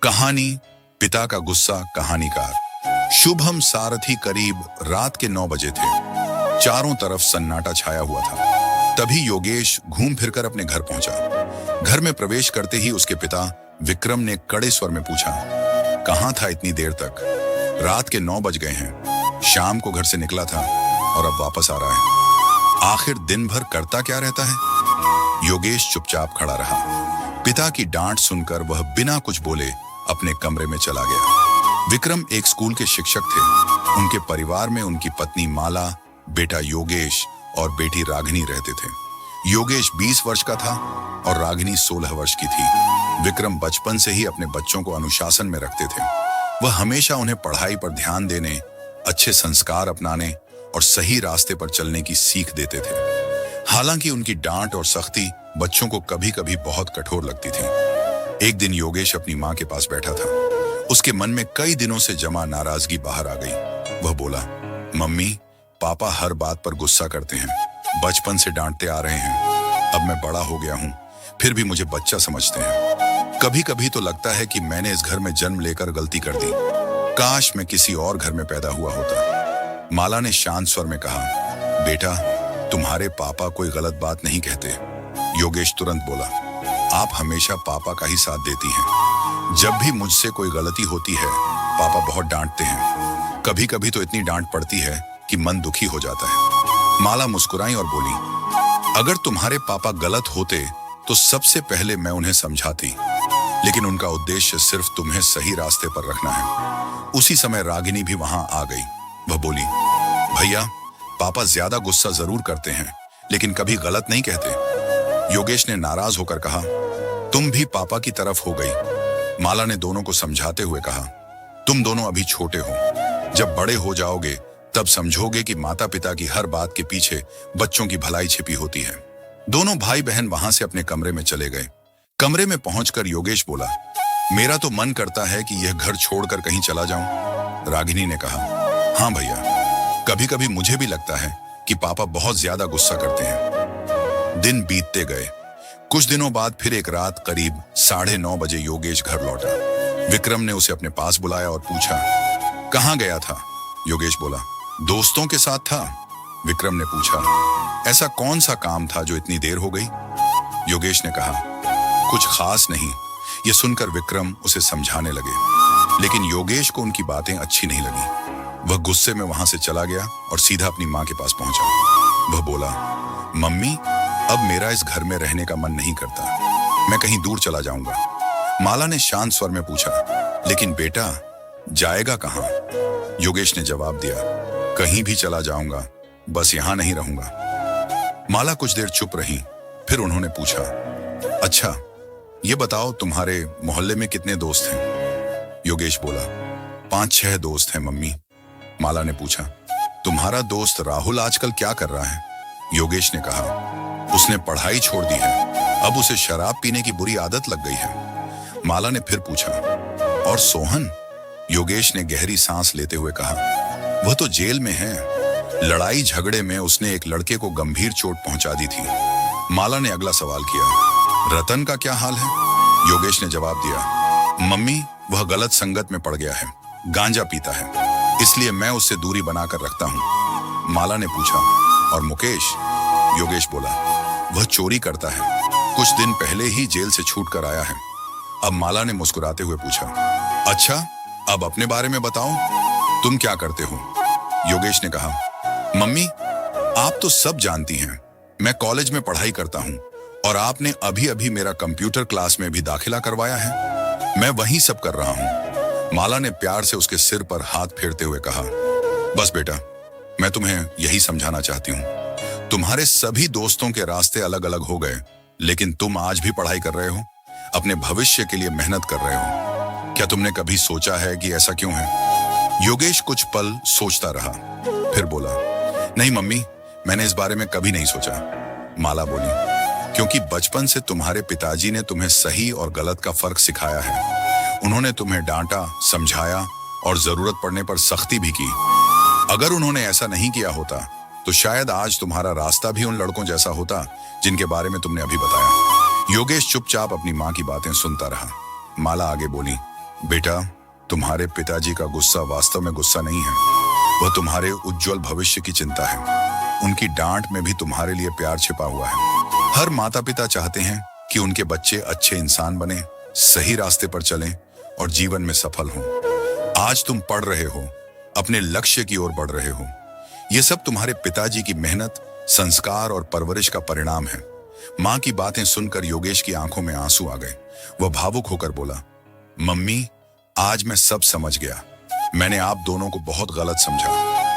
कहानी पिता का गुस्सा कहानीकार। शुभम सारथी करीब रात के 9 बजे थे। चारों तरफ सन्नाटा छाया हुआ था। तभी योगेश घूम फिरकर अपने घर पहुंचा। घर में प्रवेश करते ही उसके पिता विक्रम ने कड़े स्वर में पूछा, कहां था इतनी देर तक? रात के 9 बज गए हैं। शाम को घर से निकला था और अब वापस आ रहा है। आखिर दिन भर करता क्या रहता है? योगेश चुपचाप खड़ा रहा। पिता की डांट सुनकर वह बिना कुछ बोले अपने कमरे में चला गया। विक्रम एक स्कूल के शिक्षक थे। उनके परिवार में उनकी पत्नी माला, बेटा योगेश और बेटी रागिनी रहते थे। योगेश 20 वर्ष का था और रागिनी 16 वर्ष की थी। विक्रम बचपन से ही अपने बच्चों को अनुशासन में रखते थे। वह हमेशा उन्हें पढ़ाई पर ध्यान देने, अच्छे संस्कार अपनाने और सही रास्ते पर चलने की सीख देते थे। हालांकि उनकी डांट और सख्ती बच्चों को कभी-कभी बहुत कठोर लगती थी। एक दिन योगेश अपनी मां के पास बैठा था। उसके मन में कई दिनों से जमा नाराजगी बाहर आ गई। वह बोला, मम्मी, पापा हर बात पर गुस्सा करते हैं। बचपन से डांटते आ रहे हैं। अब मैं बड़ा हो गया हूं, फिर भी मुझे बच्चा समझते हैं। कभी कभी तो लगता है कि मैंने इस घर में जन्म लेकर गलती कर दी। काश मैं किसी और घर में पैदा हुआ होता। माला ने शांत स्वर में कहा, बेटा, तुम्हारे पापा कोई गलत बात नहीं कहते। योगेश तुरंत बोला, आप हमेशा पापा का ही साथ देती हैं। जब भी मुझसे कोई गलती होती है, पापा बहुत डांटते हैं। कभी कभी तो इतनी डांट पड़ती है कि मन दुखी हो जाता है। माला मुस्कुराई और बोली, अगर तुम्हारे पापा गलत होते तो सबसे पहले मैं उन्हें समझाती, लेकिन उनका उद्देश्य सिर्फ तुम्हें सही रास्ते पर रखना है। उसी समय रागिनी भी वहां आ गई। वह बोली, भैया, पापा ज्यादा गुस्सा जरूर करते हैं, लेकिन कभी गलत नहीं कहते। योगेश ने नाराज होकर कहा, तुम भी पापा की तरफ हो गई। माला ने दोनों को समझाते हुए कहा, तुम दोनों अभी छोटे हो। जब बड़े हो जाओगे तब समझोगे कि माता पिता की हर बात के पीछे बच्चों की भलाई छिपी होती है। दोनों भाई बहन वहां से अपने कमरे में चले गए। कमरे में पहुंचकर योगेश बोला, मेरा तो मन करता है कि यह घर छोड़कर कहीं चला जाऊं। रागिनी ने कहा, हाँ भैया, कभी कभी मुझे भी लगता है कि पापा बहुत ज्यादा गुस्सा करते हैं। दिन बीतते गए। कुछ दिनों बाद फिर एक रात करीब 9:30 बजे योगेश घर लौटा। विक्रम ने उसे अपने पास बुलाया और पूछा, कहाँ गया था? योगेश बोला, दोस्तों के साथ था। विक्रम ने पूछा, ऐसा कौन सा काम था जो इतनी देर हो गई? योगेश ने कहा, कुछ खास नहीं। यह सुनकर विक्रम उसे समझाने लगे, लेकिन योगेश को उनकी बातें अच्छी नहीं लगी। वह गुस्से में वहां से चला गया और सीधा अपनी मां के पास पहुंचा। वह बोला, मम्मी, अब मेरा इस घर में रहने का मन नहीं करता। मैं कहीं दूर चला जाऊंगा। माला ने शांत स्वर में पूछा, लेकिन बेटा, जाएगा कहां? योगेश ने जवाब दिया, कहीं भी चला जाऊंगा, बस यहां नहीं रहूंगा। माला कुछ देर चुप रही, फिर उन्होंने पूछा, अच्छा, ये बताओ, तुम्हारे मोहल्ले में कितने दोस्त हैं? योगेश बोला, 5-6 दोस्त हैं मम्मी। माला ने पूछा, तुम्हारा दोस्त राहुल आजकल क्या कर रहा है? योगेश ने कहा, उसने पढ़ाई छोड़ दी है। अब उसे शराब पीने की बुरी आदत लग गई है। माला ने फिर पूछा, और सोहन? योगेश ने गहरी सांस लेते हुए कहा, वह तो जेल में है। लड़ाई झगड़े में उसने एक लड़के को गंभीर चोट पहुंचा दी थी। माला ने अगला सवाल किया, रतन का क्या हाल है? योगेश ने जवाब दिया, मम्मी, वह गलत संगत में पड़ गया है। गांजा पीता है, इसलिए मैं उससे दूरी बनाकर रखता हूं। माला ने पूछा, और मुकेश? योगेश बोला, वह चोरी करता है। कुछ दिन पहले ही जेल से छूट कर आया है। अब माला ने मुस्कुराते हुए पूछा, अच्छा, अब अपने बारे में बताओ, तुम क्या करते हो? योगेश ने कहा, मम्मी, आप तो सब जानती हैं। मैं कॉलेज में पढ़ाई करता हूं और आपने अभी अभी मेरा कंप्यूटर क्लास में भी दाखिला करवाया है। मैं वही सब कर रहा हूं। माला ने प्यार से उसके सिर पर हाथ फेरते हुए कहा, बस बेटा, मैं तुम्हें यही समझाना चाहती हूँ। तुम्हारे सभी दोस्तों के रास्ते अलग अलग हो गए, लेकिन तुम आज भी पढ़ाई कर रहे हो, अपने भविष्य के लिए मेहनत कर रहे हो। क्या तुमने कभी सोचा है कि ऐसा क्यों है? योगेश कुछ पल सोचता रहा, फिर बोला, नहीं मम्मी, मैंने इस बारे में कभी नहीं सोचा। माला बोली, क्योंकि बचपन से तुम्हारे पिताजी ने तुम्हें सही और गलत का फर्क सिखाया है। उन्होंने तुम्हें डांटा, समझाया और जरूरत पड़ने पर सख्ती भी की। अगर उन्होंने ऐसा नहीं किया होता तो शायद आज तुम्हारा रास्ता भी उन लड़कों जैसा होता जिनके बारे में तुमने अभी बताया। योगेश चुपचाप अपनी मां की बातें सुनता रहा। माला आगे बोली, बेटा, तुम्हारे पिताजी का गुस्सा वास्तव में गुस्सा नहीं है, वह तुम्हारे उज्जवल भविष्य की चिंता है। उनकी डांट में भी तुम्हारे लिए प्यार छिपा हुआ है। हर माता पिता चाहते हैं कि उनके बच्चे अच्छे इंसान बने, सही रास्ते पर चलें और जीवन में सफल हों। आज तुम पढ़ रहे हो, अपने लक्ष्य की ओर बढ़ रहे हो। यह सब तुम्हारे पिताजी की मेहनत, संस्कार और परवरिश का परिणाम है। माँ की बातें सुनकर योगेश की आंखों में आंसू आ गए। वह भावुक होकर बोला, मम्मी, आज मैं सब समझ गया। मैंने आप दोनों को बहुत गलत समझा,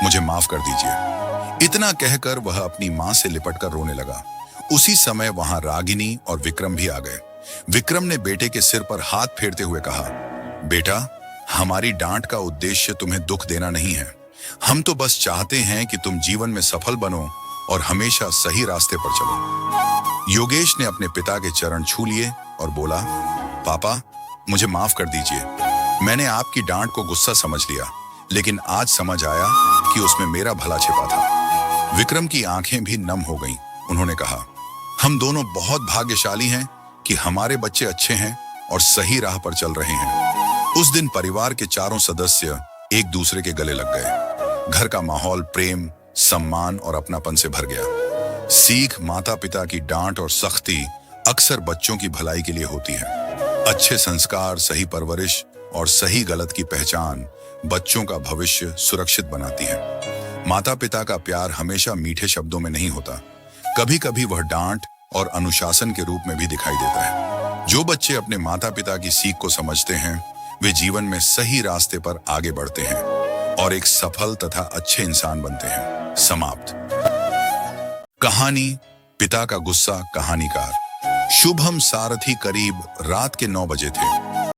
मुझे माफ कर दीजिए। इतना कहकर वह अपनी माँ से लिपटकर रोने लगा। उसी समय वहां रागिनी और विक्रम भी आ गए। विक्रम ने बेटे के सिर पर हाथ फेरते हुए कहा, बेटा, हमारी डांट का उद्देश्य तुम्हें दुख देना नहीं है। हम तो बस चाहते हैं कि तुम जीवन में सफल बनो और हमेशा सही रास्ते पर चलो। योगेश ने अपने पिता के चरण छू लिए और बोला, पापा, मुझे माफ कर दीजिए। मैंने आपकी डांट को गुस्सा समझ लिया, लेकिन आज समझ आया कि उसमें मेरा भला छिपा था। विक्रम की आंखें भी नम हो गईं। उन्होंने कहा, हम दोनों बहुत भाग्यशाली हैं कि हमारे बच्चे अच्छे हैं और सही राह पर चल रहे हैं। उस दिन परिवार के चारों सदस्य एक दूसरे के गले लग गए। घर का माहौल प्रेम, सम्मान और अपनापन से भर गया। सीख माता पिता की डांट और सख्ती अक्सर बच्चों की भलाई के लिए होती है। अच्छे संस्कार, सही परवरिश और सही गलत की पहचान बच्चों का भविष्य सुरक्षित बनाती है। माता पिता का प्यार हमेशा मीठे शब्दों में नहीं होता, कभी कभी वह डांट और अनुशासन के रूप में भी दिखाई देता है। जो बच्चे अपने माता पिता की सीख को समझते हैं, वे जीवन में सही रास्ते पर आगे बढ़ते हैं और एक सफल तथा अच्छे इंसान बनते हैं। समाप्त। कहानी पिता का गुस्सा। कहानीकार शुभम सारथी करीब रात के 9 बजे थे।